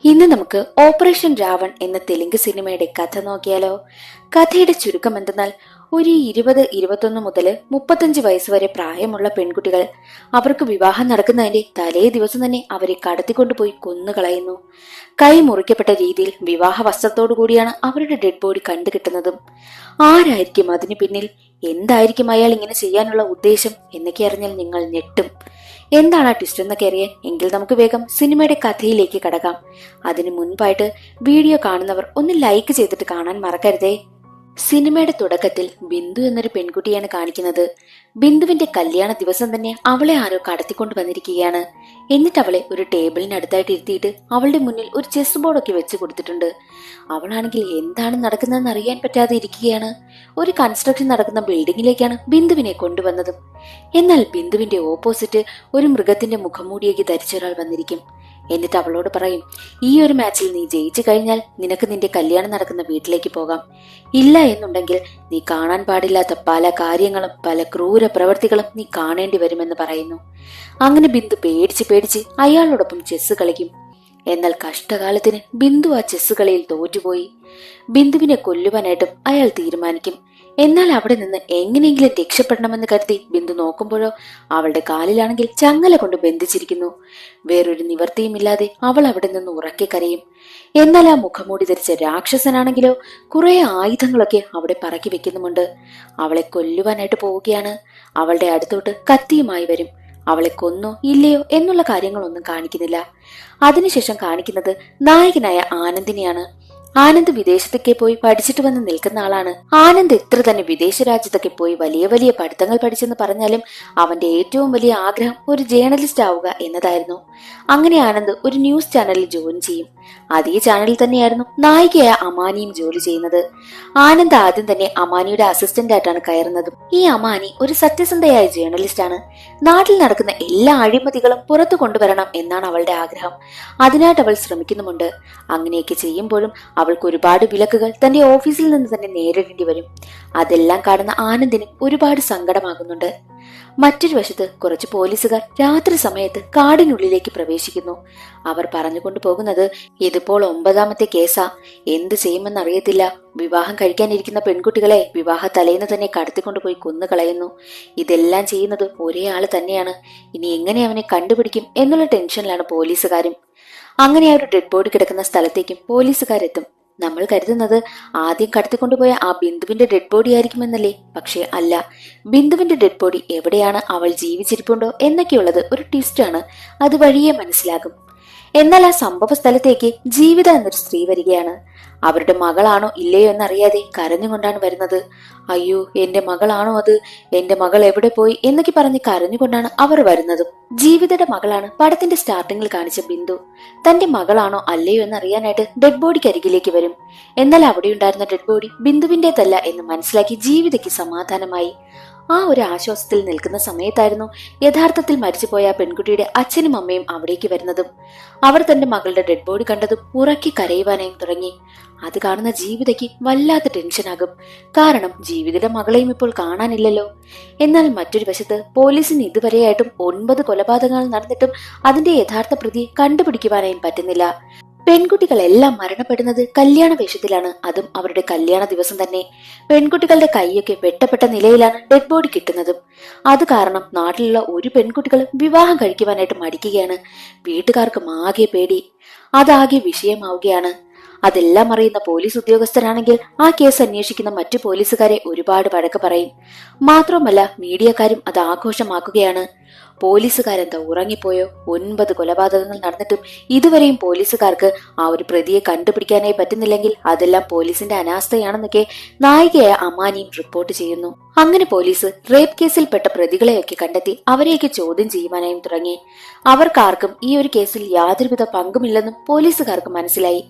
ഇന്ന് നമുക്ക് ഓപ്പറേഷൻ രാവൺ എന്ന തെലുങ്ക് സിനിമയുടെ കഥ നോക്കിയാലോ. കഥയുടെ ചുരുക്കം എന്തെന്നാൽ, ഒരു 20-21 മുതൽ 35 വയസ്സ് വരെ പ്രായമുള്ള പെൺകുട്ടികൾ അവർക്ക് വിവാഹം നടക്കുന്നതിന്റെ തലേ ദിവസം തന്നെ അവരെ കടത്തിക്കൊണ്ടുപോയി കൊന്നുകളയുന്നു. കൈ മുറിക്കപ്പെട്ട രീതിയിൽ വിവാഹ വസ്ത്രത്തോടു കൂടിയാണ് അവരുടെ ഡെഡ് ബോഡി കണ്ടുകിട്ടുന്നതും. ആരായിരിക്കും അതിനു പിന്നിൽ? എന്തായിരിക്കും അയാൾ ഇങ്ങനെ ചെയ്യാനുള്ള ഉദ്ദേശം എന്നൊക്കെ അറിഞ്ഞാൽ നിങ്ങൾ ഞെട്ടും. എന്താണ് ആ ട്വിസ്റ്റ് എന്നൊക്കെ അറിയാൻ എങ്കിൽ നമുക്ക് വേഗം സിനിമയുടെ കഥയിലേക്ക് കടക്കാം. അതിനു മുൻപായിട്ട് വീഡിയോ കാണുന്നവർ ഒന്ന് ലൈക്ക് ചെയ്തിട്ട് കാണാൻ മറക്കരുതേ. സിനിമയുടെ തുടക്കത്തിൽ ബിന്ദു എന്നൊരു പെൺകുട്ടിയാണ് കാണിക്കുന്നത്. ബിന്ദുവിന്റെ കല്യാണ ദിവസം തന്നെ അവളെ ആരോ കടത്തിക്കൊണ്ട് വന്നിരിക്കുകയാണ്. എന്നിട്ട് അവളെ ഒരു ടേബിളിനടുത്തായിട്ട് ഇരുത്തിയിട്ട് അവളുടെ മുന്നിൽ ഒരു ചെസ് ബോർഡൊക്കെ വെച്ച് കൊടുത്തിട്ടുണ്ട്. അവളാണെങ്കിൽ എന്താണ് നടക്കുന്നതെന്ന് അറിയാൻ പറ്റാതെ ഇരിക്കുകയാണ്. ഒരു കൺസ്ട്രക്ഷൻ നടക്കുന്ന ബിൽഡിങ്ങിലേക്കാണ് ബിന്ദുവിനെ കൊണ്ടുവന്നതും. എന്നാൽ ബിന്ദുവിന്റെ ഓപ്പോസിറ്റ് ഒരു മൃഗത്തിന്റെ മുഖംമൂടിയേക്ക് ധരിച്ചൊരാൾ വന്നിരിക്കും. എന്നിട്ട് അവളോട് പറയും, ഈ ഒരു മാച്ചിൽ നീ ജയിച്ചു കഴിഞ്ഞാൽ നിനക്ക് നിന്റെ കല്യാണം നടക്കുന്ന വീട്ടിലേക്ക് പോകാം. ഇല്ല എന്നുണ്ടെങ്കിൽ നീ കാണാൻ പാടില്ലാത്ത പല കാര്യങ്ങളും പല ക്രൂര പ്രവൃത്തികളും നീ കാണേണ്ടി വരുമെന്ന് പറയുന്നു. അങ്ങനെ ബിന്ദു പേടിച്ച് അയാളോടൊപ്പം ചെസ് കളിക്കും. എന്നാൽ കഷ്ടകാലത്തിന് ബിന്ദു ആ ചെസ് കളിയിൽ തോറ്റുപോയി. ബിന്ദുവിനെ കൊല്ലുവാനായിട്ടും അയാൾ തീരുമാനിക്കും. എന്നാൽ അവിടെ നിന്ന് എങ്ങനെയെങ്കിലും രക്ഷപ്പെടണമെന്ന് കരുതി ബിന്ദു നോക്കുമ്പോഴോ അവളുടെ കാലിലാണെങ്കിൽ ചങ്ങല കൊണ്ട് ബന്ധിച്ചിരിക്കുന്നു. വേറൊരു നിവർത്തിയുമില്ലാതെ അവൾ അവിടെ നിന്ന് ഉറക്കെ കരയും. എന്നാൽ ആ മുഖംമൂടി ധരിച്ച രാക്ഷസനാണെങ്കിലോ കുറെ ആയുധങ്ങളൊക്കെ അവിടെ പറക്കി വെക്കുന്നുമുണ്ട്. അവളെ കൊല്ലുവാനായിട്ട് പോവുകയാണ്. അവളുടെ അടുത്തോട്ട് കത്തിയുമായി വരും. അവളെ കൊന്നോ ഇല്ലയോ എന്നുള്ള കാര്യങ്ങളൊന്നും കാണിക്കുന്നില്ല. അതിനുശേഷം കാണിക്കുന്നത് നായകനായ ആനന്ദിനെയാണ്. ആനന്ദ് വിദേശത്തൊക്കെ പോയി പഠിച്ചിട്ട് വന്ന് നിൽക്കുന്ന ആളാണ്. ആനന്ദ് എത്ര തന്നെ വിദേശ രാജ്യത്തൊക്കെ പോയി വലിയ വലിയ പഠിത്തങ്ങൾ പഠിച്ചെന്ന് പറഞ്ഞാലും അവന്റെ ഏറ്റവും വലിയ ആഗ്രഹം ഒരു ജേർണലിസ്റ്റ് ആവുക എന്നതായിരുന്നു. അങ്ങനെ ആനന്ദ് ഒരു ന്യൂസ് ചാനലിൽ ജോയിൻ ചെയ്യും. അതേ ചാനലിൽ തന്നെയായിരുന്നു നായികയായ അമാനിയും ജോലി ചെയ്യുന്നത്. ആനന്ദ് ആദ്യം തന്നെ അമാനിയുടെ അസിസ്റ്റന്റ് ആയിട്ടാണ് കയറുന്നതും. ഈ അമാനി ഒരു സത്യസന്ധയായ ജേർണലിസ്റ്റ് ആണ്. നാട്ടിൽ നടക്കുന്ന എല്ലാ അഴിമതികളും പുറത്തു കൊണ്ടുവരണം എന്നാണ് അവളുടെ ആഗ്രഹം. അതിനായിട്ട് അവൾ ശ്രമിക്കുന്നുമുണ്ട്. അങ്ങനെയൊക്കെ ചെയ്യുമ്പോഴും അവൾക്ക് ഒരുപാട് വിലക്കുകൾ തന്റെ ഓഫീസിൽ നിന്ന് തന്നെ നേരിടേണ്ടി വരും. അതെല്ലാം കാണുന്ന ആനന്ദിന് ഒരുപാട് സങ്കടമാകുന്നുണ്ട്. മറ്റൊരു വശത്ത് കുറച്ച് പോലീസുകാർ രാത്രി സമയത്ത് കാടിനുള്ളിലേക്ക് പ്രവേശിക്കുന്നു. അവർ പറഞ്ഞുകൊണ്ടു പോകുന്നത്, ഇതിപ്പോൾ 9ാമത്തെ കേസാ, എന്ത് ചെയ്യുമെന്നറിയത്തില്ല. വിവാഹം കഴിക്കാനിരിക്കുന്ന പെൺകുട്ടികളെ വിവാഹ തലേന്ന് തന്നെ കടത്തിക്കൊണ്ടുപോയി കൊന്നുകളയുന്നു. ഇതെല്ലാം ചെയ്യുന്നത് ഒരേ ആള് തന്നെയാണ്. ഇനി എങ്ങനെ അവനെ കണ്ടുപിടിക്കും എന്നുള്ള ടെൻഷനിലാണ് പോലീസുകാരും. അങ്ങനെ ആ ഒരു ഡെഡ് ബോഡി കിടക്കുന്ന സ്ഥലത്തേക്കും പോലീസുകാരെത്തും. നമ്മൾ കരുതുന്നത് ആദ്യം കടത്തിക്കൊണ്ടുപോയ ആ ബിന്ദുവിന്റെ ഡെഡ് ബോഡി ആയിരിക്കുമെന്നല്ലേ. പക്ഷേ അല്ല. ബിന്ദുവിന്റെ ഡെഡ് ബോഡി എവിടെയാണ്, അവൾ ജീവിച്ചിരിപ്പുണ്ടോ എന്നൊക്കെയുള്ളത് ഒരു ട്വിസ്റ്റാണ്. അത് വഴിയേ മനസ്സിലാകും. എന്നാൽ ആ സംഭവ സ്ഥലത്തേക്ക് ജീവിത എന്നൊരു സ്ത്രീ വരികയാണ്. അവരുടെ മകളാണോ ഇല്ലയോ എന്നറിയാതെ കരഞ്ഞുകൊണ്ടാണ് വരുന്നത്. അയ്യോ, എന്റെ മകളാണോ അത്, എന്റെ മകൾ എവിടെ പോയി എന്നൊക്കെ പറഞ്ഞ് കരഞ്ഞുകൊണ്ടാണ് അവർ വരുന്നതും. ജീവിതയുടെ മകളാണ് പടത്തിന്റെ സ്റ്റാർട്ടിങ്ങിൽ കാണിച്ച ബിന്ദു. തന്റെ മകളാണോ അല്ലയോ എന്നറിയാനായിട്ട് ഡെഡ് ബോഡിക്ക് അരികിലേക്ക് വരും. എന്നാൽ അവിടെയുണ്ടായിരുന്ന ഡെഡ് ബോഡി ബിന്ദുവിന്റേതല്ല എന്ന് മനസ്സിലാക്കി ജീവിതയ്ക്ക് സമാധാനമായി. ആ ഒരു ആശ്വാസത്തിൽ നിൽക്കുന്ന സമയത്തായിരുന്നു യഥാർത്ഥത്തിൽ മരിച്ചുപോയ പെൺകുട്ടിയുടെ അച്ഛനും അമ്മയും അവിടേക്ക് വരുന്നതും. അവർ തന്റെ മകളുടെ ഡെഡ് ബോഡി കണ്ടതും ഉറക്കി കരയുവാനായും തുടങ്ങി. അത് കാണുന്ന ജീവിതയ്ക്ക് വല്ലാത്ത ടെൻഷനാകും. കാരണം ജീവിതയുടെ മകളെയും ഇപ്പോൾ കാണാനില്ലല്ലോ. എന്നാൽ മറ്റൊരു വശത്ത് പോലീസിന് ഇതുവരെയായിട്ടും 9 കൊലപാതകങ്ങൾ നടന്നിട്ടും അതിന്റെ യഥാർത്ഥ പ്രതിയെ കണ്ടുപിടിക്കുവാനായും പറ്റുന്നില്ല. പെൺകുട്ടികളെല്ലാം മരണപ്പെടുന്നത് കല്യാണ വേഷത്തിലാണ്, അതും അവരുടെ കല്യാണ ദിവസം തന്നെ. പെൺകുട്ടികളുടെ കൈയൊക്കെ വെട്ടപ്പെട്ട നിലയിലാണ് ഡെഡ് ബോഡി കിട്ടുന്നതും. അത് കാരണം നാട്ടിലുള്ള ഒരു പെൺകുട്ടികളും വിവാഹം കഴിക്കുവാനായിട്ട് മടിക്കുകയാണ്. വീട്ടുകാർക്കും ആകെ പേടി. അതാകെ വിഷയമാവുകയാണ്. അതെല്ലാം അറിയുന്ന പോലീസ് ഉദ്യോഗസ്ഥരാണെങ്കിൽ ആ കേസ് അന്വേഷിക്കുന്ന മറ്റു പോലീസുകാരെ ഒരുപാട് വഴക്ക് പറയും. മാത്രമല്ല മീഡിയക്കാരും അത് ആഘോഷമാക്കുകയാണ്. പോലീസുകാരെന്താ ഉറങ്ങിപ്പോയോ? 9 കൊലപാതകങ്ങൾ നടന്നിട്ടും ഇതുവരെയും പോലീസുകാർക്ക് ആ ഒരു പ്രതിയെ കണ്ടുപിടിക്കാനായി പറ്റുന്നില്ലെങ്കിൽ അതെല്ലാം പോലീസിന്റെ അനാസ്ഥയാണെന്നൊക്കെ നായികയായ അമാനിയും റിപ്പോർട്ട് ചെയ്യുന്നു. അങ്ങനെ പോലീസ് റേപ്പ് കേസിൽപ്പെട്ട പ്രതികളെയൊക്കെ കണ്ടെത്തി അവരെയൊക്കെ ചോദ്യം ചെയ്യുവാനായും തുടങ്ങി. അവർക്കാർക്കും ഈ ഒരു കേസിൽ യാതൊരുവിധ പങ്കുമില്ലെന്നും പോലീസുകാർക്ക് മനസ്സിലായി.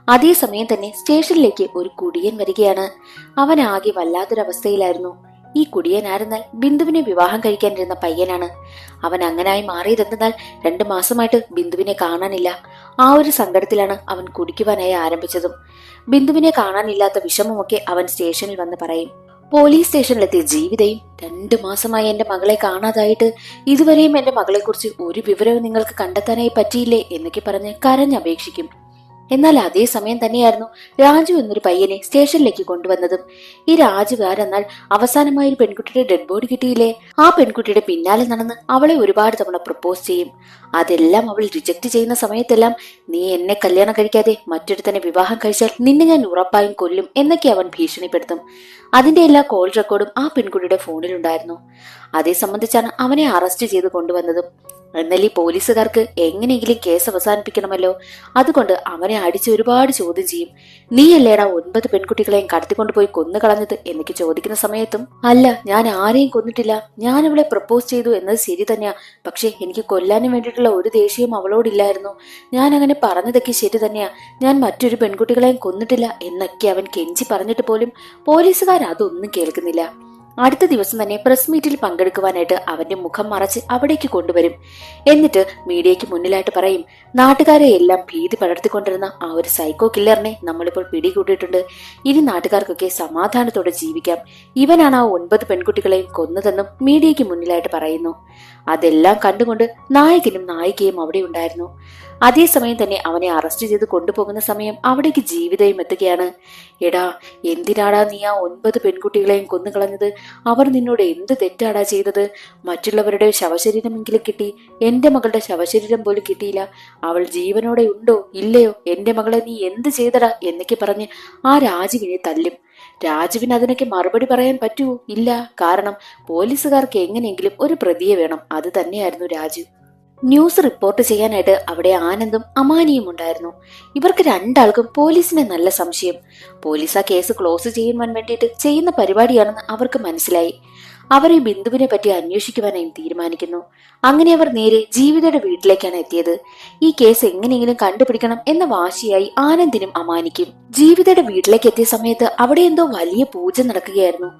അതേസമയം തന്നെ സ്റ്റേഷനിലേക്ക് ഒരു കുടിയൻ വരികയാണ്. അവൻ ആകെ വല്ലാത്തൊരവസ്ഥയിലായിരുന്നു. ഈ കുടിയനായിരുന്നാൽ ബിന്ദുവിനെ വിവാഹം കഴിക്കാനിരുന്ന പയ്യനാണ്. അവൻ അങ്ങനായി മാറിയതെന്നാൽ 2 മാസമായിട്ട് ബിന്ദുവിനെ കാണാനില്ല. ആ ഒരു സങ്കടത്തിലാണ് അവൻ കുടിക്കുവാനായി ആരംഭിച്ചതും. ബിന്ദുവിനെ കാണാനില്ലാത്ത വിഷമമൊക്കെ അവൻ സ്റ്റേഷനിൽ വന്ന് പറയും. പോലീസ് സ്റ്റേഷനിലെത്തിയ ജീവിതയും 2 മാസമായി എന്റെ മകളെ കാണാതായിട്ട് ഇതുവരെയും എന്റെ മകളെക്കുറിച്ച് ഒരു വിവരവും നിങ്ങൾക്ക് കണ്ടെത്താനായി പറ്റിയില്ലേ എന്നൊക്കെ പറഞ്ഞ് കരഞ്ഞപേക്ഷിക്കും. എന്നാൽ അതേ സമയം തന്നെയായിരുന്നു രാജു എന്നൊരു പയ്യനെ സ്റ്റേഷനിലേക്ക് കൊണ്ടുവന്നതും. ഈ രാജു ആരെന്നാൽ അവസാനമായി ഒരു പെൺകുട്ടിയുടെ ഡെഡ് ബോഡി കിട്ടിയില്ലേ, ആ പെൺകുട്ടിയുടെ പിന്നാലെ നടന്ന് അവളെ ഒരുപാട് തവണ പ്രപ്പോസ് ചെയ്യും. അതെല്ലാം അവൾ റിജക്ട് ചെയ്യുന്ന സമയത്തെല്ലാം നീ എന്നെ കല്യാണം കഴിക്കാതെ മറ്റൊരുത്തനെ വിവാഹം കഴിച്ചാൽ നിന്നെ ഞാൻ ഉറപ്പായും കൊല്ലും എന്നൊക്കെ അവൻ ഭീഷണിപ്പെടുത്തും. അതിന്റെ എല്ലാ കോൾ റെക്കോർഡും ആ പെൺകുട്ടിയുടെ ഫോണിലുണ്ടായിരുന്നു. അതേ സംബന്ധിച്ചാണ് അവനെ അറസ്റ്റ് ചെയ്ത് കൊണ്ടുവന്നതും. എന്നാൽ ഈ പോലീസുകാർക്ക് എങ്ങനെയെങ്കിലും കേസ് അവസാനിപ്പിക്കണമല്ലോ, അതുകൊണ്ട് അവനെ അടിച്ച് ഒരുപാട് ചോദ്യം ചെയ്യും. നീയല്ലേടാ 9 പെൺകുട്ടികളെയും കടത്തിക്കൊണ്ടുപോയി കൊന്നു കളഞ്ഞത് എന്നൊക്കെ ചോദിക്കുന്ന സമയത്തും അല്ല, ഞാൻ ആരെയും കൊന്നിട്ടില്ല, ഞാൻ അവളെ പ്രപ്പോസ് ചെയ്തു എന്നത് ശരി തന്നെയാ, പക്ഷെ എനിക്ക് കൊല്ലാനും വേണ്ടിയിട്ടുള്ള ഒരു ദേഷ്യവും അവളോടില്ലായിരുന്നു, ഞാൻ അങ്ങനെ പറഞ്ഞതൊക്കെ ശരി തന്നെയാ, ഞാൻ മറ്റൊരു പെൺകുട്ടികളെയും കൊന്നിട്ടില്ല എന്നൊക്കെ അവൻ കെഞ്ചി പറഞ്ഞിട്ട് പോലും പോലീസുകാർ അതൊന്നും കേൾക്കുന്നില്ല. അടുത്ത ദിവസം തന്നെ പ്രസ് മീറ്റിൽ പങ്കെടുക്കുവാനായിട്ട് അവന്റെ മുഖം മറച്ച് അവിടേക്ക് കൊണ്ടുവരും. എന്നിട്ട് മീഡിയയ്ക്ക് മുന്നിലായിട്ട് പറയും, നാട്ടുകാരെ എല്ലാം ഭീതി പടർത്തിക്കൊണ്ടിരുന്ന ആ ഒരു സൈക്കോ കില്ലറിനെ നമ്മളിപ്പോൾ പിടികൂട്ടിയിട്ടുണ്ട്. ഇനി നാട്ടുകാർക്കൊക്കെ സമാധാനത്തോടെ ജീവിക്കാം. ഇവനാണ് ആ 9 പെൺകുട്ടികളെയും കൊന്നതെന്നും മീഡിയയ്ക്ക് മുന്നിലായിട്ട് പറയുന്നു. അതെല്ലാം കണ്ടുകൊണ്ട് നായകനും നായികയും അവിടെ ഉണ്ടായിരുന്നു. അതേസമയം തന്നെ അവനെ അറസ്റ്റ് ചെയ്ത് കൊണ്ടുപോകുന്ന സമയം അവിടേക്ക് ജീവിതയും എത്തുകയാണ്. എടാ, എന്തിനാടാ നീ ആ 9 പെൺകുട്ടികളെയും കൊന്നുകളഞ്ഞത്? അവർ നിന്നോട് എന്ത് തെറ്റാടാ ചെയ്തത്? മറ്റുള്ളവരുടെ ശവശരീരമെങ്കിലും കിട്ടി, എന്റെ മകളുടെ ശവശരീരം പോലും കിട്ടിയില്ല. അവൾ ജീവനോടെ ഉണ്ടോ ഇല്ലയോ, എന്റെ മകളെ നീ എന്ത് ചെയ്തടാ എന്നൊക്കെ പറഞ്ഞ് ആ രാജുവിനെ തല്ലും. രാജുവിന് അതിനൊക്കെ മറുപടി പറയാൻ പറ്റുമോ? ഇല്ല. കാരണം പോലീസുകാർക്ക് എങ്ങനെയെങ്കിലും ഒരു പ്രതിയെ വേണം. അത് തന്നെയായിരുന്നു രാജു. ന്യൂസ് റിപ്പോർട്ട് ചെയ്യാനായിട്ട് അവിടെ ആനന്ദും അമാനിയും ഉണ്ടായിരുന്നു. ഇവർക്ക് രണ്ടാൾക്കും പോലീസിനെ നല്ല സംശയം. പോലീസ് ആ കേസ് ക്ലോസ് ചെയ്യുവാൻ വേണ്ടിയിട്ട് ചെയ്യുന്ന പരിപാടിയാണെന്ന് അവർക്ക് മനസ്സിലായി. അവർ ഈ ബിന്ദുവിനെ പറ്റി അന്വേഷിക്കുവാനായി തീരുമാനിക്കുന്നു. അങ്ങനെ അവർ നേരെ ജീവിതയുടെ വീട്ടിലേക്കാണ് എത്തിയത്. ഈ കേസ് എങ്ങനെയെങ്കിലും കണ്ടുപിടിക്കണം എന്ന വാശിയായി ആനന്ദിനും അമാനിക്കും. ജീവിതയുടെ വീട്ടിലേക്ക് എത്തിയ സമയത്ത് അവിടെ എന്തോ വലിയ പൂജ നടക്കുകയായിരുന്നു.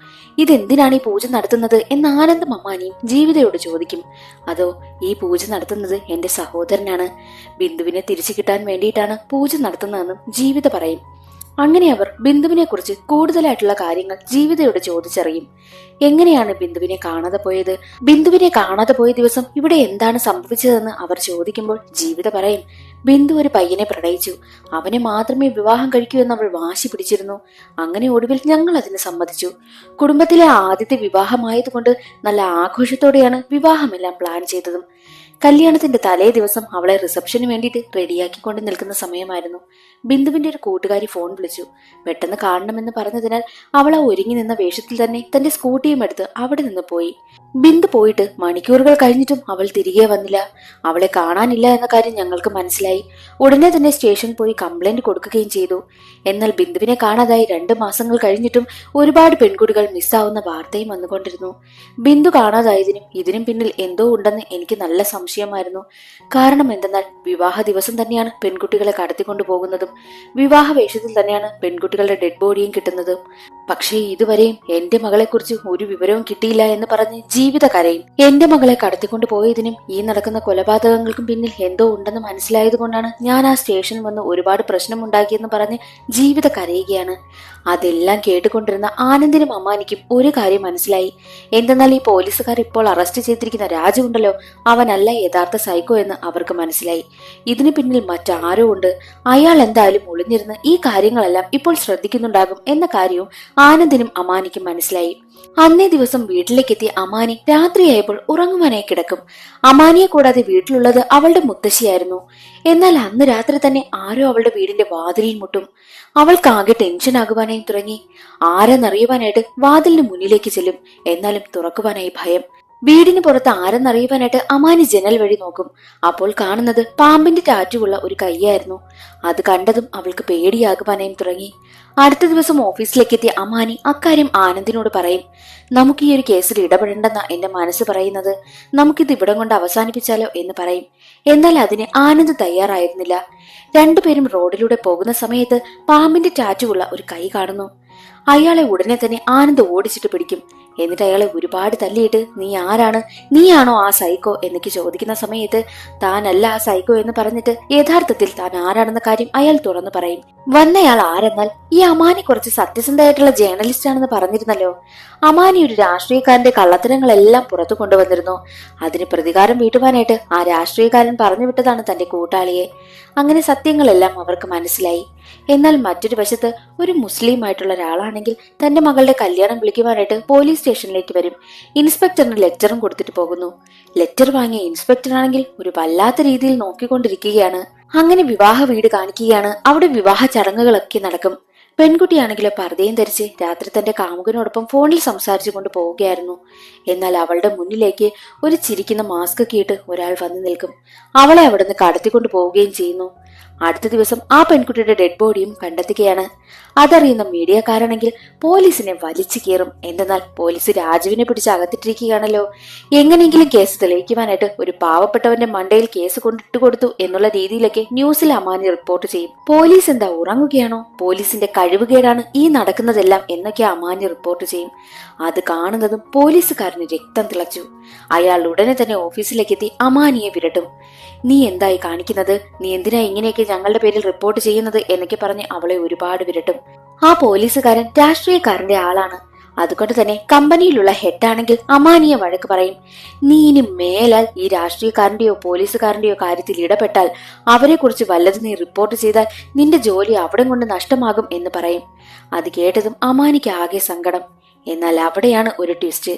ഇതെന്തിനാണ് ഈ പൂജ നടത്തുന്നത് എന്ന് ആനന്ദും അമാനിയും ജീവിതയോട് ചോദിക്കും. അതോ, ഈ പൂജ നടത്തുന്നത് എന്റെ സഹോദരനാണ്, ബിന്ദുവിനെ തിരിച്ചു കിട്ടാൻ വേണ്ടിയിട്ടാണ് പൂജ നടത്തുന്നതെന്നും ജീവിത പറയും. അങ്ങനെ അവർ ബിന്ദുവിനെ കുറിച്ച് കൂടുതലായിട്ടുള്ള കാര്യങ്ങൾ ജീവിതയോട് ചോദിച്ചറിയും. എങ്ങനെയാണ് ബിന്ദുവിനെ കാണാതെ പോയത്, ബിന്ദുവിനെ കാണാതെ പോയ ദിവസം ഇവിടെ എന്താണ് സംഭവിച്ചതെന്ന് അവർ ചോദിക്കുമ്പോൾ ജീവിത പറയും, ബിന്ദു ഒരു പയ്യനെ പ്രണയിച്ചു, അവനെ മാത്രമേ വിവാഹം കഴിക്കൂ എന്ന് അവൾ വാശി പിടിച്ചിരുന്നു. അങ്ങനെ ഒടുവിൽ ഞങ്ങൾ അതിന് സമ്മതിച്ചു. കുടുംബത്തിലെ ആദ്യത്തെ വിവാഹമായതുകൊണ്ട് നല്ല ആഘോഷത്തോടെയാണ് വിവാഹമെല്ലാം പ്ലാൻ ചെയ്തതും. കല്യാണത്തിന്റെ തലേ ദിവസം അവളെ റിസപ്ഷന് വേണ്ടിയിട്ട് റെഡിയാക്കിക്കൊണ്ട് നിൽക്കുന്ന സമയമായിരുന്നു. ബിന്ദുവിന്റെ ഒരു കൂട്ടുകാരി ഫോൺ വിളിച്ചു. പെട്ടെന്ന് കാണണമെന്ന് പറഞ്ഞതിനാൽ അവൾ ആ ഒരുങ്ങി നിന്ന വേഷത്തിൽ തന്നെ തന്റെ സ്കൂട്ടിയും എടുത്ത് അവിടെ നിന്ന് പോയി. ബിന്ദു പോയിട്ട് മണിക്കൂറുകൾ കഴിഞ്ഞിട്ടും അവൾ തിരികെ വന്നില്ല. അവളെ കാണാനില്ല എന്ന കാര്യം ഞങ്ങൾക്ക് മനസ്സിലായി. ഉടനെ തന്നെ സ്റ്റേഷനിൽ പോയി കംപ്ലൈന്റ് കൊടുക്കുകയും ചെയ്തു. എന്നാൽ ബിന്ദുവിനെ കാണാതായി 2 മാസങ്ങൾ കഴിഞ്ഞിട്ടും ഒരുപാട് പെൺകുട്ടികൾ മിസ്സാവുന്ന വാർത്തയും വന്നുകൊണ്ടിരുന്നു. ബിന്ദു കാണാതായതിനും ഇതിനും പിന്നിൽ എന്തോ ഉണ്ടെന്ന് എനിക്ക് നല്ല സംശയമായിരുന്നു. കാരണം എന്തെന്നാൽ വിവാഹ ദിവസം തന്നെയാണ് പെൺകുട്ടികളെ കടത്തിക്കൊണ്ടു പോകുന്നതും വിവാഹ വേഷത്തിൽ തന്നെയാണ് പെൺകുട്ടികളുടെ ഡെഡ് ബോഡിയും കിട്ടുന്നതും. പക്ഷേ ഇതുവരെയും എന്റെ മകളെ കുറിച്ച് ഒരു വിവരവും കിട്ടിയില്ല എന്ന് പറഞ്ഞ് ജീവിത കരയും. എന്റെ മകളെ കടത്തിക്കൊണ്ടു പോയതിനും ഈ നടക്കുന്ന കൊലപാതകങ്ങൾക്കും പിന്നിൽ എന്തോ ഉണ്ടെന്ന് മനസ്സിലായത് കൊണ്ടാണ് ഞാൻ ആ സ്റ്റേഷനിൽ വന്ന് ഒരുപാട് പ്രശ്നമുണ്ടാക്കിയെന്ന് പറഞ്ഞ് ജീവിത കരയുകയാണ്. അതെല്ലാം കേട്ടുകൊണ്ടിരുന്ന ആനന്ദിനും അമ്മാനിക്കും ഒരു കാര്യം മനസ്സിലായി. എന്തെന്നാൽ ഈ പോലീസുകാർ ഇപ്പോൾ അറസ്റ്റ് ചെയ്തിരിക്കുന്ന രാജു ഉണ്ടല്ലോ, അവനല്ല യഥാർത്ഥ സൈക്കോ എന്ന് അവർക്ക് മനസ്സിലായി. ഇതിനു പിന്നിൽ മറ്റാരോ ഉണ്ട്. അയാൾ എന്തായാലും ഒളിഞ്ഞിരുന്ന് ഈ കാര്യങ്ങളെല്ലാം ഇപ്പോൾ ശ്രദ്ധിക്കുന്നുണ്ടാകും എന്ന കാര്യവും ആനന്ദിനും അമാനിക്കും മനസ്സിലായി. അന്നേ ദിവസം വീട്ടിലേക്കെത്തിയ അമാനി രാത്രിയായപ്പോൾ ഉറങ്ങുവാനായി കിടക്കും. അമാനിയെ കൂടാതെ വീട്ടിലുള്ളത് അവളുടെ മുത്തശ്ശിയായിരുന്നു. എന്നാൽ അന്ന് രാത്രി തന്നെ ആരോ അവളുടെ വീടിന്റെ വാതിലിൽ മുട്ടും. അവൾക്കാകെ ടെൻഷൻ ആകുവാനായി തുടങ്ങി. ആരെന്നറിയുവാനായിട്ട് വാതിലിന് മുന്നിലേക്ക് ചെല്ലും. എന്നാലും തുറക്കുവാനായി ഭയം. വീടിന് പുറത്ത് ആരെന്നറിയുവാനായിട്ട് അമാനി ജനൽ വഴി നോക്കും. അപ്പോൾ കാണുന്നത് പാമ്പിന്റെ ടാറ്റുള്ള ഒരു കൈയായിരുന്നു. അത് കണ്ടതും അവൾക്ക് പേടിയാകുവാനായും തുടങ്ങി. അടുത്ത ദിവസം ഓഫീസിലേക്ക് എത്തിയ അമാനി അക്കാര്യം ആനന്ദിനോട് പറയും. നമുക്ക് ഈ ഒരു കേസിൽ ഇടപെടേണ്ടെന്ന എന്റെ മനസ്സ് പറയുന്നത്, നമുക്കിത് ഇവിടം കൊണ്ട് അവസാനിപ്പിച്ചാലോ എന്ന് പറയും. എന്നാൽ അതിന് ആനന്ദ് തയ്യാറായിരുന്നില്ല. രണ്ടുപേരും റോഡിലൂടെ പോകുന്ന സമയത്ത് പാമ്പിന്റെ ടാറ്റുള്ള ഒരു കൈ കാണുന്നു. അയാളെ ഉടനെ തന്നെ ആനന്ദ് ഓടിച്ചിട്ട് പിടിക്കും. എന്നിട്ട് അയാളെ ഒരുപാട് തല്ലിയിട്ട് നീ ആരാണ്, നീയാണോ ആ സൈക്കോ എന്നൊക്കെ ചോദിക്കുന്ന സമയത്ത് താനല്ല ആ സൈക്കോ എന്ന് പറഞ്ഞിട്ട് യഥാർത്ഥത്തിൽ താൻ ആരാണെന്ന കാര്യം അയാൾ തുറന്നു പറയും. വന്നയാൾ ആരെന്നാൽ ഈ അമാനി കുറച്ച് സത്യസന്ധമായിട്ടുള്ള ജേർണലിസ്റ്റ് ആണെന്ന് പറഞ്ഞിരുന്നല്ലോ. അമാനി ഒരു രാഷ്ട്രീയക്കാരന്റെ കള്ളത്തരങ്ങളെല്ലാം പുറത്തു കൊണ്ടുവന്നിരുന്നു. അതിന് പ്രതികാരം വീട്ടുവാനായിട്ട് ആ രാഷ്ട്രീയക്കാരൻ പറഞ്ഞു വിട്ടതാണ് തന്റെ കൂട്ടാളിയെ. അങ്ങനെ സത്യങ്ങളെല്ലാം അവർക്ക് മനസ്സിലായി. എന്നാൽ മറ്റൊരു വശത്ത് ഒരു മുസ്ലിം ആയിട്ടുള്ള ഒരാളാണെങ്കിൽ തന്റെ മകളുടെ കല്യാണം വിളിക്കുവാനായിട്ട് പോലീസ് സ്റ്റേഷനിലേക്ക് വരും. ഇൻസ്പെക്ടറിന് ലെറ്ററും കൊടുത്തിട്ട് പോകുന്നു. ലെറ്റർ വാങ്ങിയ ഇൻസ്പെക്ടറാണെങ്കിൽ ഒരു വല്ലാത്ത രീതിയിൽ നോക്കിക്കൊണ്ടിരിക്കുകയാണ്. അങ്ങനെ വിവാഹ വീട് കാണിക്കുകയാണ്. അവിടെ വിവാഹ ചടങ്ങുകളൊക്കെ നടക്കും. പെൺകുട്ടിയാണെങ്കിലോ പർദ്ദയും ധരിച്ച് രാത്രി തന്റെ കാമുകനോടൊപ്പം ഫോണിൽ സംസാരിച്ചു കൊണ്ട് പോവുകയായിരുന്നു. എന്നാൽ അവളുടെ മുന്നിലേക്ക് ഒരു ചിരിക്കുന്ന മാസ്ക് ഒക്കെ ഇട്ട് ഒരാൾ വന്നു നിൽക്കും. അവളെ അവിടുന്ന് കടത്തിക്കൊണ്ടു പോവുകയും ചെയ്യുന്നു. അടുത്ത ദിവസം ആ പെൺകുട്ടിയുടെ ഡെഡ് ബോഡിയും കണ്ടെത്തുകയാണ്. അതറിയുന്ന മീഡിയക്കാരാണെങ്കിൽ പോലീസിനെ വലിച്ചു കീറും. എന്തെന്നാൽ പോലീസ് രാജുവിനെ പിടിച്ച് അകത്തിട്ടിരിക്കുകയാണല്ലോ. എങ്ങനെയെങ്കിലും കേസ് തെളിയിക്കുവാനായിട്ട് ഒരു പാവപ്പെട്ടവന്റെ മണ്ടയിൽ കേസ് കൊണ്ടിട്ട് കൊടുത്തു എന്നുള്ള രീതിയിലൊക്കെ ന്യൂസിൽ അമാനി റിപ്പോർട്ട് ചെയ്യും. പോലീസ് എന്താ ഉറങ്ങുകയാണോ, പോലീസിന്റെ കഴിവുകേടാണ് ഈ നടക്കുന്നതെല്ലാം എന്നൊക്കെ അമാനി റിപ്പോർട്ട് ചെയ്യും. അത് കാണുന്നതും പോലീസുകാരന് രക്തം തിളച്ചു. അയാൾ ഉടനെ തന്നെ ഓഫീസിലേക്ക് എത്തി അമാനിയെ വിരട്ടും. നീ എന്തായി കാണിക്കുന്നത്, നീ എന്തിനാ ഇങ്ങനെയൊക്കെ ഞങ്ങളുടെ പേരിൽ റിപ്പോർട്ട് ചെയ്യുന്നത് എന്നൊക്കെ പറഞ്ഞ് അവളെ ഒരുപാട് വിരട്ടും. ആ പോലീസുകാരൻ രാഷ്ട്രീയക്കാരന്റെ ആളാണ്. അതുകൊണ്ട് തന്നെ കമ്പനിയിലുള്ള ഹെഡാണെങ്കിൽ അമാനിയെ വഴക്ക് പറയും. നീ ഇനി മേലാൽ ഈ രാഷ്ട്രീയക്കാരന്റെയോ പോലീസുകാരന്റെയോ കാര്യത്തിൽ ഇടപെട്ടാൽ, അവരെ കുറിച്ച് വല്ലത് നീ റിപ്പോർട്ട് ചെയ്താൽ നിന്റെ ജോലി അവിടെ കൊണ്ട് നഷ്ടമാകും എന്ന് പറയും. അത് കേട്ടതും അമാനിക്ക് ആകെ സങ്കടം. എന്നാൽ അവിടെയാണ് ഒരു ട്വിസ്റ്റ്.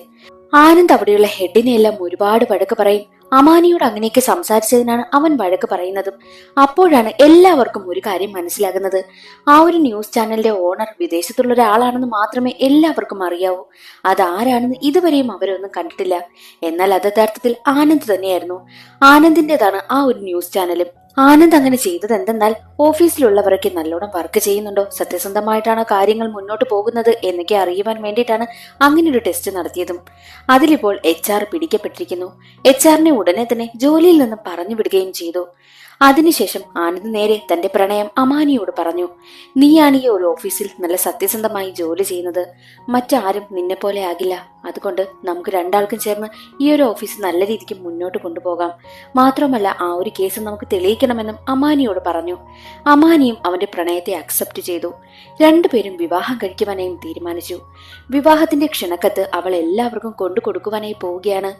ആനന്ദ് അവിടെയുള്ള ഹെഡിനെയെല്ലാം ഒരുപാട് വഴക്ക് പറയും. അമാനിയോട് അങ്ങനെയൊക്കെ സംസാരിച്ചതിനാണ് അവൻ വഴക്ക് പറയുന്നതും. അപ്പോഴാണ് എല്ലാവർക്കും ഒരു കാര്യം മനസ്സിലാകുന്നത്. ആ ഒരു ന്യൂസ് ചാനലിന്റെ ഓണർ വിദേശത്തുള്ള ഒരാളാണെന്ന് മാത്രമേ എല്ലാവർക്കും അറിയാവൂ. അതാരാണെന്ന് ഇതുവരെയും അവരൊന്നും കണ്ടിട്ടില്ല. എന്നാൽ അത് യഥാർത്ഥത്തിൽ ആനന്ദ് തന്നെയായിരുന്നു. ആനന്ദിന്റേതാണ് ആ ഒരു ന്യൂസ് ചാനലും. ആനന്ദ് അങ്ങനെ ചെയ്തത് എന്തെന്നാൽ ഓഫീസിലുള്ളവരൊക്കെ നല്ലോണം വർക്ക് ചെയ്യുന്നുണ്ടോ, സത്യസന്ധമായിട്ടാണ് കാര്യങ്ങൾ മുന്നോട്ട് പോകുന്നത് എന്നൊക്കെ അറിയുവാൻ വേണ്ടിയിട്ടാണ് അങ്ങനെ ഒരു ടെസ്റ്റ് നടത്തിയതും. അതിലിപ്പോൾ HR പിടിക്കപ്പെട്ടിരിക്കുന്നു. HR ഉടനെ തന്നെ ജോലിയിൽ നിന്നും പറഞ്ഞു വിടുകയും ചെയ്തു. അതിനുശേഷം ആനന്ദ് നേരെ തന്റെ പ്രണയം അമാനിയോട് പറഞ്ഞു. നീയാണ് ഈ ഒരു ഓഫീസിൽ നല്ല സത്യസന്ധമായി ജോലി ചെയ്യുന്നത്. മറ്റാരും നിന്നെ പോലെ ആകില്ല. അതുകൊണ്ട് നമുക്ക് രണ്ടാൾക്കും ചേർന്ന് ഈ ഒരു ഓഫീസ് നല്ല രീതിക്ക് മുന്നോട്ട് കൊണ്ടുപോകാം. മാത്രമല്ല ആ ഒരു കേസ് നമുക്ക് തെളിയിക്കണമെന്നും അമാനിയോട് പറഞ്ഞു. അമാനിയും അവന്റെ പ്രണയത്തെ അക്സെപ്റ്റ് ചെയ്തു. രണ്ടുപേരും വിവാഹം കഴിക്കുവാനായും തീരുമാനിച്ചു. വിവാഹത്തിന്റെ ക്ഷണക്കത്ത് അവൾ എല്ലാവർക്കും കൊണ്ടു കൊടുക്കുവാനായി പോവുകയാണ്.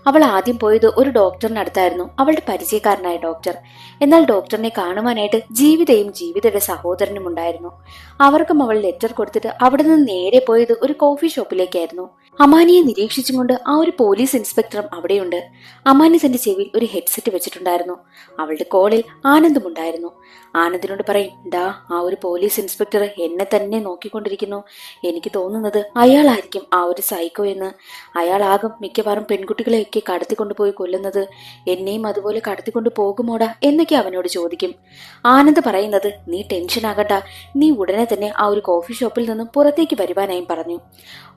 അവൾ ആദ്യം പോയത് ഒരു ഡോക്ടറിനടുത്തായിരുന്നു, അവളുടെ പരിചയക്കാരനായ ഡോക്ടർ. എന്നാൽ ഡോക്ടറിനെ കാണുവാനായിട്ട് ജീവിതയും ജീവിതയുടെ സഹോദരനും ഉണ്ടായിരുന്നു. അവർക്കും അവൾ ലെറ്റർ കൊടുത്തിട്ട് അവിടെ നിന്ന് നേരെ പോയത് ഒരു കോഫി ഷോപ്പിലേക്കായിരുന്നു. അമാനിയെ നിരീക്ഷിച്ചും കൊണ്ട് ആ ഒരു പോലീസ് ഇൻസ്പെക്ടറും അവിടെയുണ്ട്. അമാനി തന്റെ ചെവിയിൽ ഒരു ഹെഡ്സെറ്റ് വെച്ചിട്ടുണ്ടായിരുന്നു. അവളുടെ കോളിൽ ആനന്ദും ഉണ്ടായിരുന്നു. ആനന്ദിനോട് പറയും, ഡാ, ആ ഒരു പോലീസ് ഇൻസ്പെക്ടർ എന്നെ തന്നെ നോക്കിക്കൊണ്ടിരിക്കുന്നു. എനിക്ക് തോന്നുന്നത് അയാളായിരിക്കും ആ ഒരു സൈക്കോ എന്ന്. അയാളാകും മിക്കവാറും പെൺകുട്ടികളെയൊക്കെ കടത്തിക്കൊണ്ടുപോയി കൊല്ലുന്നത്. എന്നെയും അതുപോലെ കടത്തിക്കൊണ്ടു പോകുമോടാ എന്നൊക്കെ അവനോട് ചോദിക്കും. ആനന്ദ് പറയുന്നത്, നീ ടെൻഷൻ ആകണ്ട, നീ ഉടനെ തന്നെ ആ ഒരു കോഫി ഷോപ്പിൽ നിന്നും പുറത്തേക്ക് വരുവാനായും പറഞ്ഞു.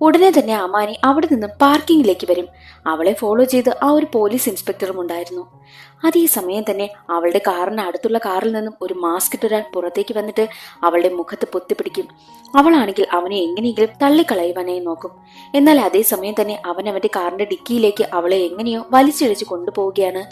ഉടനെ തന്നെ അമാനി അവിടെ നിന്നും പാർക്കിങ്ങിലേക്ക് വരും. അവളെ ഫോളോ ചെയ്ത് ആ ഒരു പോലീസ് ഇൻസ്പെക്ടറും ഉണ്ടായിരുന്നു. അതേ സമയം തന്നെ അവളുടെ കാറിന് അടുത്തുള്ള കാറിൽ നിന്നും ഒരു മാസ്ക് ഇട്ടൊരാൾ പുറത്തേക്ക് വന്നിട്ട് അവളുടെ മുഖത്ത് പൊത്തിപ്പിടിക്കും. അവളാണെങ്കിൽ അവനെ എങ്ങനെയെങ്കിലും തള്ളിക്കളയുവാനായി നോക്കും. എന്നാൽ അതേ സമയം തന്നെ അവൻ അവന്റെ കാറിന്റെ ഡിക്കിയിലേക്ക് അവളെ എങ്ങനെയോ വലിച്ചിഴച്ച് കൊണ്ടുപോവുകയാണ്.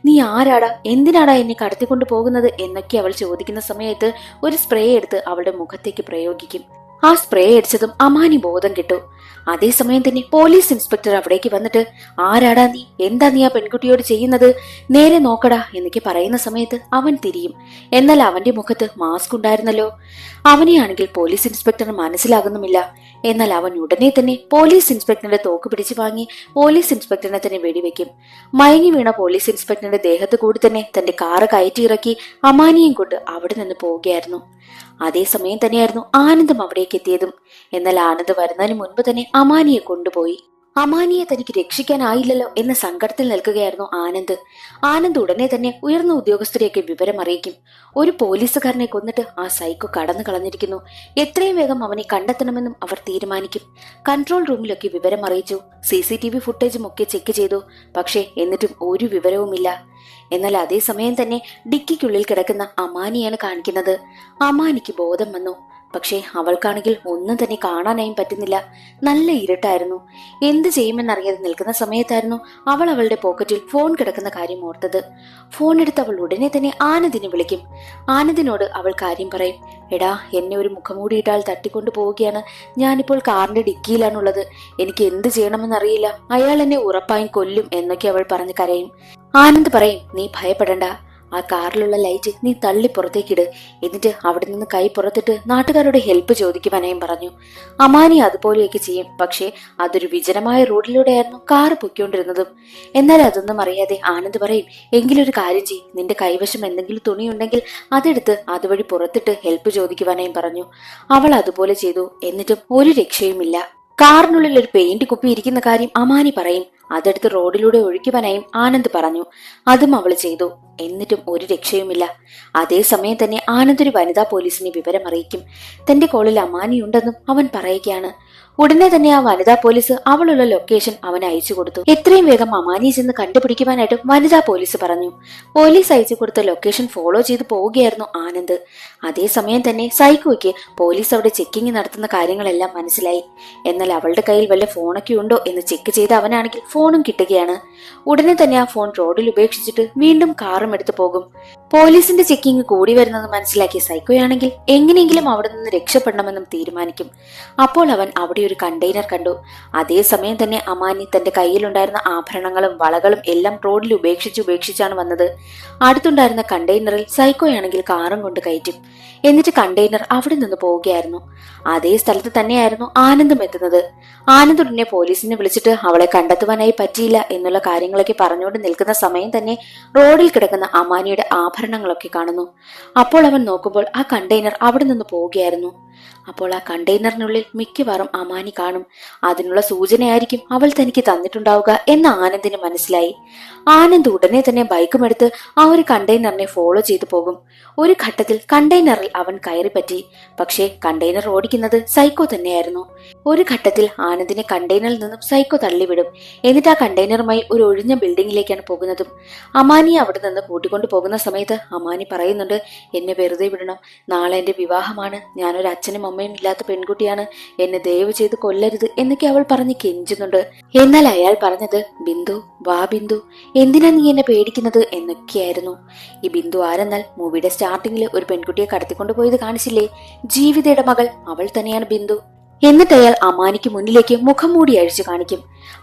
നീ ആരാടാ, എന്തിനാടാ എന്നെ കടത്തിക്കൊണ്ടു പോകുന്നത് എന്നൊക്കെ അവൾ ചോദിക്കുന്ന സമയത്ത് ഒരു സ്പ്രേ എടുത്ത് അവളുടെ മുഖത്തേക്ക് പ്രയോഗിക്കും. ആ സ്പ്രേ അടിച്ചതും അമാനി ബോധം കിട്ടു. അതേസമയം തന്നെ പോലീസ് ഇൻസ്പെക്ടർ അവിടേക്ക് വന്നിട്ട്, ആരാടാ നീ, എന്താ നീ ആ പെൺകുട്ടിയോട് ചെയ്യുന്നത്, നേരെ നോക്കടാ എന്നൊക്കെ പറയുന്ന സമയത്ത് അവൻ തിരിയും. എന്നാൽ അവന്റെ മുഖത്ത് മാസ്ക് ഉണ്ടായിരുന്നല്ലോ. അവനെയാണെങ്കിൽ പോലീസ് ഇൻസ്പെക്ടറിന് മനസ്സിലാകുന്നുമില്ല. എന്നാൽ അവൻ ഉടനെ തന്നെ പോലീസ് ഇൻസ്പെക്ടറിന്റെ തോക്ക് പിടിച്ചു വാങ്ങി പോലീസ് ഇൻസ്പെക്ടറിനെ തന്നെ വെടിവെക്കും. മയങ്ങി വീണ പോലീസ് ഇൻസ്പെക്ടറിന്റെ ദേഹത്ത് കൂടി തന്നെ തന്റെ കാറ് കയറ്റിയിറക്കി അമാനിയും കൊണ്ട് അവിടെ നിന്ന് പോവുകയായിരുന്നു. അതേസമയം തന്നെയായിരുന്നു ആനന്ദും അവിടേക്ക് എത്തിയതും. എന്നാൽ ആനന്ദ് വരുന്നതിന് മുൻപ് തന്നെ അമാനിയെ കൊണ്ടുപോയി. അമാനിയെ തനിക്ക് രക്ഷിക്കാനായില്ലല്ലോ എന്ന സങ്കടത്തിൽ നിൽക്കുകയായിരുന്നു ആനന്ദ്. ആനന്ദ് ഉടനെ തന്നെ ഉയർന്ന ഉദ്യോഗസ്ഥരെയൊക്കെ വിവരം അറിയിക്കും. ഒരു പോലീസുകാരനെ കൊന്നിട്ട് ആ സൈക്കോ കടന്നു കളഞ്ഞിരിക്കുന്നു. എത്രയും വേഗം അവനെ കണ്ടെത്തണമെന്നും അവർ തീരുമാനിക്കും. കൺട്രോൾ റൂമിലൊക്കെ വിവരം അറിയിച്ചു. CCTV ഫുട്ടേജും ഒക്കെ ചെക്ക് ചെയ്തു. പക്ഷേ എന്നിട്ടും ഒരു വിവരവുമില്ല. എന്നാൽ അതേസമയം തന്നെ ഡിക്കിക്കുള്ളിൽ കിടക്കുന്ന അമാനിയാണ് കാണിക്കുന്നത്. അമാനിക്ക് ബോധം വന്നു. പക്ഷേ അവൾക്കാണെങ്കിൽ ഒന്നും തന്നെ കാണാനായും പറ്റുന്നില്ല. നല്ല ഇരുട്ടായിരുന്നു. എന്ത് ചെയ്യുമെന്നറിയാതെ നിൽക്കുന്ന സമയത്തായിരുന്നു അവൾ അവളുടെ പോക്കറ്റിൽ ഫോൺ കിടക്കുന്ന കാര്യം ഓർത്തത്. ഫോൺ എടുത്ത് അവൾ ഉടനെ തന്നെ ആനന്ദിനെ വിളിക്കും. ആനന്ദിനോട് അവൾ കാര്യം പറയും. എടാ, എന്നെ ഒരു മുഖംമൂടിയിട്ടാൽ തട്ടിക്കൊണ്ടു പോവുകയാണ്. ഞാനിപ്പോൾ കാറിന്റെ ഡിക്കിയിലാണുള്ളത്. എനിക്ക് എന്ത് ചെയ്യണമെന്നറിയില്ല. അയാൾ എന്നെ ഉറപ്പായും കൊല്ലും എന്നൊക്കെ അവൾ പറഞ്ഞ് കരയും. ആനന്ദ് പറയും, നീ ഭയപ്പെടണ്ട. ആ കാറിലുള്ള ലൈറ്റ് നീ തള്ളി പുറത്തേക്കിട്. എന്നിട്ട് അവിടെ നിന്ന് കൈ പുറത്തിട്ട് നാട്ടുകാരോട് ഹെൽപ്പ് ചോദിക്കുവാനായും പറഞ്ഞു. അമാനി അതുപോലെയൊക്കെ ചെയ്യും. പക്ഷേ അതൊരു വിജനമായ റോഡിലൂടെയായിരുന്നു കാറ് പൊയ്ക്കൊണ്ടിരുന്നതും. എന്നാൽ അതൊന്നും അറിയാതെ ആനന്ദ് പറയും, എങ്കിലൊരു കാര്യം ചെയ്യും, നിന്റെ കൈവശം എന്തെങ്കിലും തുണിയുണ്ടെങ്കിൽ അതെടുത്ത് അതുവഴി പുറത്തിട്ട് ഹെൽപ്പ് ചോദിക്കുവാനായും പറഞ്ഞു. അവൾ അതുപോലെ ചെയ്തു. എന്നിട്ടും ഒരു രക്ഷയുമില്ല. കാറിനുള്ളിൽ ഒരു പെയിന്റ് കുപ്പി ഇരിക്കുന്ന കാര്യം അമാനി പറയും. അതെടുത്ത് റോഡിലൂടെ ഒഴിക്കുവാനായും ആനന്ദ് പറഞ്ഞു. അതും അവൾ ചെയ്തു. എന്നിട്ടും ഒരു രക്ഷയുമില്ല. അതേസമയം തന്നെ ആനന്ദ് ഒരു വനിതാ പോലീസിനെ വിവരം അറിയിക്കും. തന്റെ കോളിൽ അമാനിയുണ്ടെന്നും അവൻ പറയുകയാണ്. ഉടനെ തന്നെ ആ വനിതാ പോലീസ് അവളുള്ള ലൊക്കേഷൻ അവൻ അയച്ചു കൊടുത്തു. എത്രയും വേഗം അമാനിയെ ചെന്ന് കണ്ടുപിടിക്കുവാനായിട്ട് വനിതാ പോലീസ് പറഞ്ഞു. പോലീസ് അയച്ചു കൊടുത്ത ലൊക്കേഷൻ ഫോളോ ചെയ്ത് പോവുകയായിരുന്നു ആനന്ദ്. അതേസമയം തന്നെ സൈക്കോയ്ക്ക് പോലീസ് അവിടെ ചെക്കിങ് നടത്തുന്ന കാര്യങ്ങളെല്ലാം മനസ്സിലായി. എന്നാൽ അവളുടെ കയ്യിൽ വല്ല ഫോണൊക്കെ ഉണ്ടോ എന്ന് ചെക്ക് ചെയ്ത് അവനാണെങ്കിൽ ഫോണും കിട്ടുകയാണ്. ഉടനെ തന്നെ ആ ഫോൺ റോഡിൽ ഉപേക്ഷിച്ചിട്ട് വീണ്ടും കാറും എടുത്തു പോകും. പോലീസിന്റെ ചെക്കിങ് കൂടി വരുന്നത് മനസ്സിലാക്കിയ സൈക്കോയാണെങ്കിൽ എങ്ങനെയെങ്കിലും അവിടെ നിന്ന് രക്ഷപ്പെടണമെന്നും തീരുമാനിക്കും. അപ്പോൾ അവൻ അവിടെ ഒരു കണ്ടെയ്നർ കണ്ടു. അതേസമയം തന്നെ അമാനി തന്റെ കയ്യിലുണ്ടായിരുന്ന ആഭരണങ്ങളും വളകളും എല്ലാം റോഡിൽ ഉപേക്ഷിച്ചാണ് വന്നത്. അടുത്തുണ്ടായിരുന്ന കണ്ടെയ്നറിൽ സൈക്കോയാണെങ്കിൽ കാറും കൊണ്ട് കയറ്റും. എന്നിട്ട് കണ്ടെയ്നർ അവിടെ നിന്ന് പോവുകയായിരുന്നു. അതേ സ്ഥലത്ത് തന്നെയായിരുന്നു ആനന്ദും എത്തുന്നത്. ആനന്ദ് ഉടനെ പോലീസിനെ വിളിച്ചിട്ട് അവളെ കണ്ടെത്തുവാനായി പറ്റിയില്ല എന്നുള്ള കാര്യങ്ങളൊക്കെ പറഞ്ഞുകൊണ്ട് നിൽക്കുന്ന സമയം തന്നെ റോഡിൽ കിടക്കുന്ന അമാനിയുടെ ആഭരണങ്ങളൊക്കെ കാണുന്നു. അപ്പോൾ അവൻ നോക്കുമ്പോൾ ആ കണ്ടെയ്നർ അവിടെ നിന്ന് പോവുകയായിരുന്നു. അപ്പോൾ ആ കണ്ടെയ്നറിനുള്ളിൽ മിക്കവാറും അമാനി കാണും. അതിനുള്ള സൂചനയായിരിക്കും അവൾ തനിക്ക് തന്നിട്ടുണ്ടാവുക എന്ന് ആനന്ദിന് മനസ്സിലായി. ആനന്ദ് ഉടനെ തന്നെ ബൈക്കും എടുത്ത് ആ ഒരു കണ്ടെയ്നറിനെ ഫോളോ ചെയ്തു പോകും. ഒരു ഘട്ടത്തിൽ കണ്ടെയ്നറിൽ അവൻ കയറി പറ്റി. പക്ഷേ കണ്ടെയ്നർ ഓടിക്കുന്നത് സൈക്കോ തന്നെയായിരുന്നു. ഒരു ഘട്ടത്തിൽ ആനന്ദിനെ കണ്ടെയ്നറിൽ നിന്നും സൈക്കോ തള്ളിവിടും. എന്നിട്ട് ആ കണ്ടെയ്നറുമായി ഒരു ഒഴിഞ്ഞ ബിൽഡിംഗിലേക്കാണ് പോകുന്നതും. അമാനിയെ അവിടെ നിന്ന് കൂട്ടിക്കൊണ്ടു പോകുന്ന സമയത്ത് അമാനി പറയുന്നുണ്ട്, എന്നെ വെറുതെ വിടണം. നാളെ എന്റെ വിവാഹമാണ്. ഞാനൊരു അച്ഛനും അമ്മയും ഇല്ലാത്ത പെൺകുട്ടിയാണ്. എന്നെ ദയവ് ചെയ്ത് കൊല്ലരുത് എന്നൊക്കെ അവൾ പറഞ്ഞ് കെഞ്ചുന്നുണ്ട്. എന്നാൽ അയാൾ പറഞ്ഞത്, ബിന്ദു വാ ബിന്ദു, എന്തിനാ നീ എന്നെ പേടിക്കുന്നത് എന്നൊക്കെയായിരുന്നു. ഈ ബിന്ദു ആരെന്നാൽ മൂവിയുടെ സ്റ്റാർട്ടിങ്ങിൽ ഒരു പെൺകുട്ടിയെ കടത്തിക്കൊണ്ടു പോയത് കാണിച്ചില്ലേ, ജീവിതയുടെ മകൾ, അവൾ തന്നെയാണ് ബിന്ദു. എന്നിട്ട് അയാൾ അമാനിക്ക് മുന്നിലേക്ക് മുഖം മൂടി അഴിച്ചു കാണിക്കും.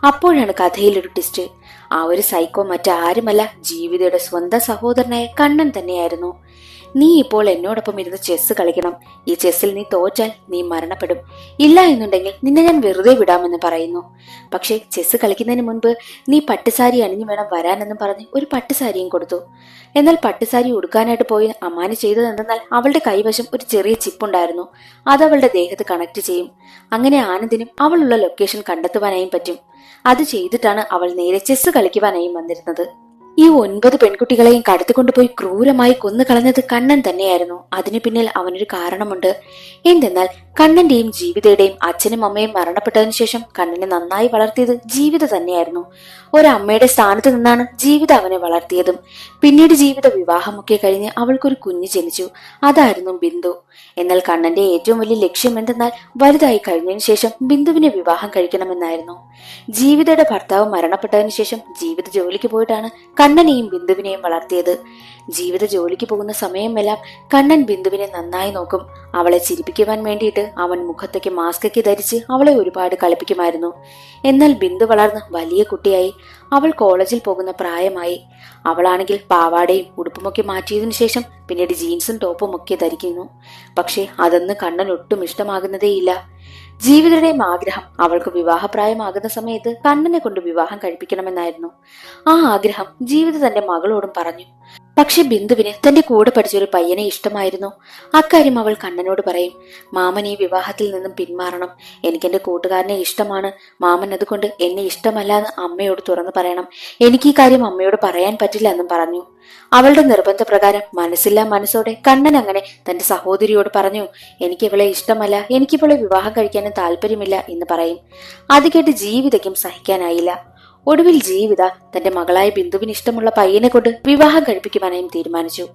അപ്പോഴാണ് കഥയിലൊരു ട്വിസ്റ്റ്. ആ ഒരു സൈക്കോ മറ്റാരുമല്ല, ജീവിതയുടെ സ്വന്തം സഹോദരനായ കണ്ണൻ തന്നെയായിരുന്നു. നീ ഇപ്പോൾ എന്നോടൊപ്പം ഇരുന്ന് ചെസ് കളിക്കണം. ഈ ചെസ്സിൽ നീ തോറ്റാൽ നീ മരണപ്പെടും. ഇല്ല എന്നുണ്ടെങ്കിൽ നിന്നെ ഞാൻ വെറുതെ വിടാമെന്ന് പറയുന്നു. പക്ഷെ ചെസ് കളിക്കുന്നതിന് മുൻപ് നീ പട്ടുസാരി അണിഞ്ഞു വേണം വരാനെന്നും പറഞ്ഞ് ഒരു പട്ടുസാരിയും കൊടുത്തു. എന്നാൽ പട്ടുസാരി ഉടുക്കാനായിട്ട് പോയി അമ്മാനി ചെയ്തത് എന്തെന്നാൽ അവളുടെ കൈവശം ഒരു ചെറിയ ചിപ്പുണ്ടായിരുന്നു. അത് അവളുടെ ദേഹത്ത് കണക്ട് ചെയ്യും. അങ്ങനെ ആനന്ദിനും അവളുള്ള ലൊക്കേഷൻ കണ്ടെത്തുവാനായും പറ്റും. അത് ചെയ്തിട്ടാണ് അവൾ നേരെ ചെസ് കളിക്കുവാനായും വന്നിരുന്നത്. ഈ 9 പെൺകുട്ടികളെയും കടത്തിക്കൊണ്ടുപോയി ക്രൂരമായി കൊന്നുകളഞ്ഞത് കണ്ണൻ തന്നെയായിരുന്നു. അതിനു പിന്നിൽ അവനൊരു കാരണമുണ്ട്. എന്തെന്നാൽ കണ്ണന്റെയും ജീവിതയുടെയും അച്ഛനും അമ്മയും മരണപ്പെട്ടതിനു ശേഷം കണ്ണനെ നന്നായി വളർത്തിയത് ജീവിത തന്നെയായിരുന്നു. ഒരമ്മയുടെ സ്ഥാനത്ത് നിന്നാണ് ജീവിത അവനെ വളർത്തിയതും. പിന്നീട് ജീവിത വിവാഹമൊക്കെ കഴിഞ്ഞ് അവൾക്കൊരു കുഞ്ഞ് ജനിച്ചു. അതായിരുന്നു ബിന്ദു. എന്നാൽ കണ്ണന്റെ ഏറ്റവും വലിയ ലക്ഷ്യം എന്തെന്നാൽ വലുതായി കഴിഞ്ഞതിന് ശേഷം ബിന്ദുവിനെ വിവാഹം കഴിക്കണമെന്നായിരുന്നു. ജീവിതയുടെ ഭർത്താവ് മരണപ്പെട്ടതിനു ശേഷം ജീവിത ജോലിക്ക് പോയിട്ടാണ് കണ്ണനെയും ബിന്ദുവിനെയും വളർത്തിയത്. ജീവിത ജോലിക്ക് പോകുന്ന സമയമെല്ലാം കണ്ണൻ ബിന്ദുവിനെ നന്നായി നോക്കും. അവളെ ചിരിപ്പിക്കുവാൻ വേണ്ടിയിട്ട് അവൻ മുഖത്തേക്ക് മാസ്കൊക്കെ ധരിച്ച് അവളെ ഒരുപാട് കളിപ്പിക്കുമായിരുന്നു. എന്നാൽ ബിന്ദു വളർന്ന് വലിയ കുട്ടിയായി. അവൾ കോളേജിൽ പോകുന്ന പ്രായമായി. അവളാണെങ്കിൽ പാവാടയും ഉടുപ്പുമൊക്കെ മാറ്റിയതിനു ശേഷം പിന്നീട് ജീൻസും ടോപ്പും ഒക്കെ ധരിക്കുന്നു. പക്ഷെ അതൊന്നും കണ്ണൻ ഒട്ടും ഇഷ്ടമാകുന്നതേയില്ല. ജീവിതയുടെയും ആഗ്രഹം അവൾക്ക് വിവാഹപ്രായമാകുന്ന സമയത്ത് കണ്ണനെ കൊണ്ട് വിവാഹം കഴിപ്പിക്കണമെന്നായിരുന്നു. ആ ആഗ്രഹം ജീവിത തന്റെ മകളോടും പറഞ്ഞു. പക്ഷെ ബിന്ദുവിന് തന്റെ കൂടെ പഠിച്ചൊരു പയ്യനെ ഇഷ്ടമായിരുന്നു. അക്കാര്യം അവൾ കണ്ണനോട് പറയും. മാമൻ ഈ വിവാഹത്തിൽ നിന്നും പിന്മാറണം. എനിക്കെന്റെ കൂട്ടുകാരനെ ഇഷ്ടമാണ്. മാമൻ അതുകൊണ്ട് എന്നെ ഇഷ്ടമല്ല എന്ന് അമ്മയോട് തുറന്നു പറയണം. എനിക്ക് ഈ കാര്യം അമ്മയോട് പറയാൻ പറ്റില്ല എന്നും പറഞ്ഞു. അവളുടെ നിർബന്ധപ്രകാരം മനസ്സില്ലാ മനസ്സോടെ കണ്ണൻ അങ്ങനെ തന്റെ സഹോദരിയോട് പറഞ്ഞു, എനിക്ക് ഇവളെ ഇഷ്ടമല്ല, എനിക്കിവളെ വിവാഹം കഴിക്കാനും താല്പര്യമില്ല എന്ന് പറയും. അത് കേട്ട് ജീവിതയ്ക്കും സഹിക്കാനായില്ല. ഒടുവിൽ ജീവിത തന്റെ മകളായ ബിന്ദുവിന് ഇഷ്ടമുള്ള പയ്യനെ കൊണ്ട് വിവാഹം കഴിപ്പിക്കുവാനായും തീരുമാനിച്ചു.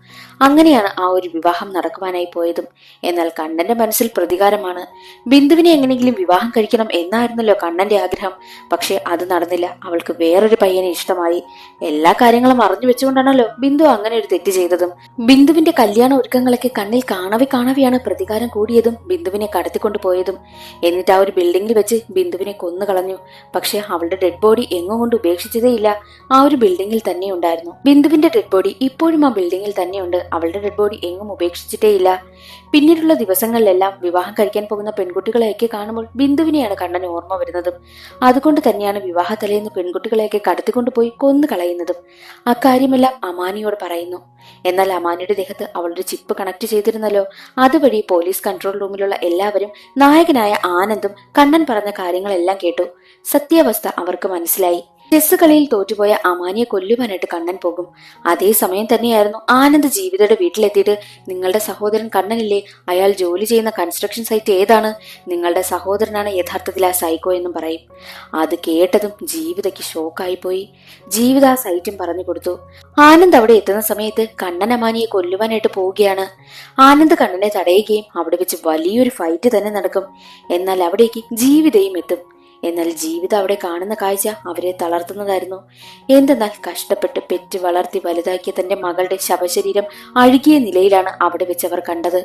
അങ്ങനെയാണ് ആ ഒരു വിവാഹം നടക്കുവാനായി പോയതും. എന്നാൽ കണ്ണന്റെ മനസ്സിൽ പ്രതികാരമാണ്. ബിന്ദുവിനെ എങ്ങനെയെങ്കിലും വിവാഹം കഴിക്കണം എന്നായിരുന്നല്ലോ കണ്ണന്റെ ആഗ്രഹം. പക്ഷെ അത് നടന്നില്ല. അവൾക്ക് വേറൊരു പയ്യനെ ഇഷ്ടമായി. എല്ലാ കാര്യങ്ങളും അറിഞ്ഞു വെച്ചുകൊണ്ടാണല്ലോ ബിന്ദു അങ്ങനെ ഒരു തെറ്റ് ചെയ്തതും. ബിന്ദുവിന്റെ കല്യാണ ഒരുക്കങ്ങളൊക്കെ കണ്ണിൽ കാണാതെയാണ് പ്രതികാരം കൂടിയതും ബിന്ദുവിനെ കടത്തിക്കൊണ്ടു പോയതും. എന്നിട്ട് ആ ഒരു ബിൽഡിംഗിൽ വെച്ച് ബിന്ദുവിനെ കൊന്നു കളഞ്ഞു. പക്ഷെ അവളുടെ ഡെഡ് ബോഡി എങ്ങും കൊണ്ട് ഉപേക്ഷിച്ചതേയില്ല. ആ ഒരു ബിൽഡിംഗിൽ തന്നെ ഉണ്ടായിരുന്നു. ബിന്ദുവിന്റെ ഡെഡ് ബോഡി ഇപ്പോഴും ആ ബിൽഡിംഗിൽ തന്നെയുണ്ട്. അവളുടെ ഡെഡ് ബോഡി എങ്ങും ഉപേക്ഷിച്ചിട്ടേയില്ല. പിന്നീടുള്ള ദിവസങ്ങളിലെല്ലാം വിവാഹം കഴിക്കാൻ പോകുന്ന പെൺകുട്ടികളെയൊക്കെ കാണുമ്പോൾ ബിന്ദുവിനെയാണ് കണ്ണന് ഓർമ്മ വരുന്നതും. അതുകൊണ്ട് തന്നെയാണ് വിവാഹ തലേന്ന് പെൺകുട്ടികളെയൊക്കെ കടത്തിക്കൊണ്ടുപോയി കൊന്നു കളയുന്നതും. അക്കാര്യമെല്ലാം അമാനിയോട് പറയുന്നു. എന്നാൽ അമാനിയുടെ ദേഹത്ത് അവളുടെ ചിപ്പ് കണക്ട് ചെയ്തിരുന്നല്ലോ. അതുവഴി പോലീസ് കൺട്രോൾ റൂമിലുള്ള എല്ലാവരും നായകനായ ആനന്ദും കണ്ണൻ പറഞ്ഞ കാര്യങ്ങളെല്ലാം കേട്ടു. സത്യാവസ്ഥ അവർക്ക് മനസ്സിലായി. ചെസ് കളിയിൽ തോറ്റുപോയ അമാനിയെ കൊല്ലുവാനായിട്ട് കണ്ണൻ പോകും. അതേസമയം തന്നെയായിരുന്നു ആനന്ദ് ജീവിതയുടെ വീട്ടിലെത്തിയിട്ട്, നിങ്ങളുടെ സഹോദരൻ കണ്ണനില്ലേ, അയാൾ ജോലി ചെയ്യുന്ന കൺസ്ട്രക്ഷൻ സൈറ്റ് ഏതാണ്, നിങ്ങളുടെ സഹോദരനാണ് യഥാർത്ഥത്തിൽ ആ സൈക്കോ എന്നും പറയും. അത് കേട്ടതും ജീവിതയ്ക്ക് ഷോക്കായി പോയി. ജീവിത ആ സൈറ്റും പറഞ്ഞു കൊടുത്തു. ആനന്ദ് അവിടെ എത്തുന്ന സമയത്ത് കണ്ണൻ അമാനിയെ കൊല്ലുവാനായിട്ട് പോവുകയാണ്. ആനന്ദ് കണ്ണനെ തടയുകയും അവിടെ വെച്ച് വലിയൊരു ഫൈറ്റ് തന്നെ നടക്കും. എന്നാൽ അവിടേക്ക് ജീവിതയും എത്തും. എന്നാൽ ജീവിതം അവിടെ കാണുന്ന കാഴ്ച അവരെ തളർത്തുന്നതായിരുന്നു. എന്തെന്നാൽ കഷ്ടപ്പെട്ട് പെറ്റ് വളർത്തി വലുതാക്കിയ തന്റെ മകളുടെ ശവശരീരം അഴുകിയ നിലയിലാണ് അവിടെ വെച്ച് അവർ കണ്ടത്.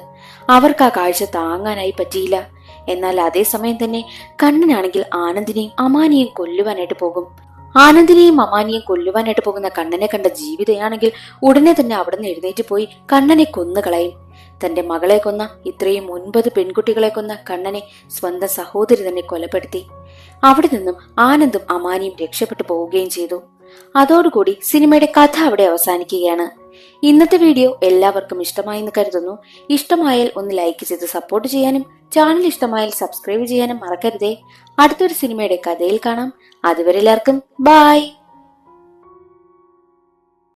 അവർക്ക് ആ കാഴ്ച താങ്ങാനായി പറ്റിയില്ല. എന്നാൽ അതേസമയം തന്നെ കണ്ണനാണെങ്കിൽ ആനന്ദിനെയും അമാനിയെയും കൊല്ലുവാനായിട്ട് പോകും. ആനന്ദിനെയും അമാനിയെയും കൊല്ലുവാനായിട്ട് പോകുന്ന കണ്ണനെ കണ്ട ജീവിതയാണെങ്കിൽ ഉടനെ തന്നെ അവിടെ നിന്ന് എഴുന്നേറ്റ് പോയി കണ്ണനെ കൊന്നുകളയും. തന്റെ മകളെ കൊന്ന, ഇത്രയും 9 പെൺകുട്ടികളെ കൊന്ന കണ്ണനെ സ്വന്തം സഹോദരി തന്നെ കൊലപ്പെടുത്തി. അവിടെ നിന്നും ആനന്ദും അമാനിയും രക്ഷപ്പെട്ടു പോവുകയും ചെയ്തു. അതോടുകൂടി സിനിമയുടെ കഥ അവിടെ അവസാനിക്കുകയാണ്. ഇന്നത്തെ വീഡിയോ എല്ലാവർക്കും ഇഷ്ടമായെന്ന് കരുതുന്നു. ഇഷ്ടമായാൽ ഒന്ന് ലൈക്ക് ചെയ്ത് സപ്പോർട്ട് ചെയ്യാനും ചാനൽ ഇഷ്ടമായാൽ സബ്സ്ക്രൈബ് ചെയ്യാനും മറക്കരുതേ. അടുത്തൊരു സിനിമയുടെ കഥയിൽ കാണാം. അതുവരെ എല്ലാവർക്കും ബൈ.